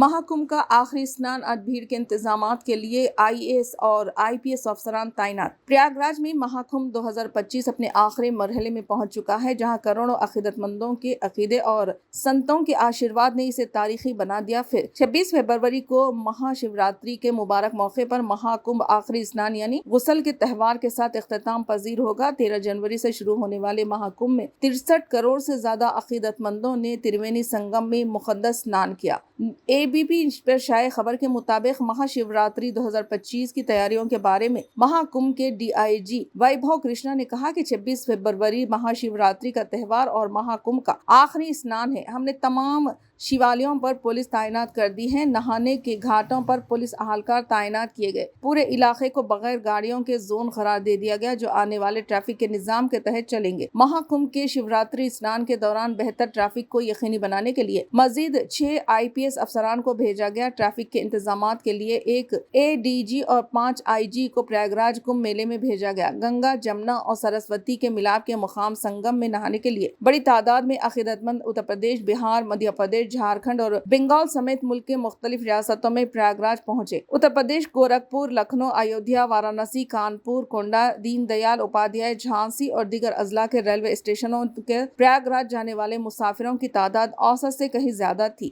महाकुंभ का आखिरी स्नान आज भीड़ के इंतजामात के लिए आईएएस और आईपीएस अफसरान तैनात। प्रयागराज में महाकुंभ 2025 अपने आखिरी मरहले में पहुंच चुका है, जहां करोड़ों अकीदतमंदों के अकीदे और संतों के आशीर्वाद ने इसे तारीखी बना दिया। फिर 26 फरवरी को महाशिवरात्रि के मुबारक मौके पर महाकुंभ आखिरी स्नान यानी गुसल के त्यौहार के साथ इख्तिताम पजीर होगा। 13 जनवरी से शुरू होने वाले महाकुंभ में 63 करोड़ से ज्यादा अकीदतमंदों ने त्रिवेणी संगम में मुकद्दस स्नान किया। एबीपी पर शाये खबर के मुताबिक महाशिवरात्रि 2025 की तैयारियों के बारे में महाकुंभ के डीआईजी वैभव कृष्णा ने कहा कि 26 फरवरी महाशिवरात्रि का त्यौहार और महाकुंभ का आखिरी स्नान है। हमने तमाम शिवालयों पर पुलिस तैनात कर दी है। नहाने के घाटों पर पुलिस अहलकार तैनात किए गए। पूरे इलाके को बगैर गाड़ियों के जोन करार दे दिया गया, जो आने वाले ट्रैफिक के निजाम के तहत चलेंगे। महाकुंभ के शिवरात्रि स्नान के दौरान बेहतर ट्रैफिक को यकीनी बनाने के लिए मजीद 6 आईपीएस अफसरान को भेजा गया। ट्रैफिक के इंतजामात के लिए एक एडीजी और 5 आईजी को प्रयागराज कुंभ मेले में भेजा गया। गंगा, जमुना और सरस्वती के मिलाप के मुकाम संगम में नहाने के लिए बड़ी तादाद में अकीदतमंद उत्तर प्रदेश, बिहार, मध्य प्रदेश, झारखंड और बंगाल समेत मुल्क के मुख्तलिफ रियासतों में प्रयागराज पहुंचे। उत्तर प्रदेश गोरखपुर, लखनऊ, अयोध्या, वाराणसी, कानपुर, कोंडा, दीनदयाल उपाध्याय, झांसी और दीगर अजला के रेलवे स्टेशनों के प्रयागराज जाने वाले मुसाफिरों की तादाद औसत से कहीं ज्यादा थी।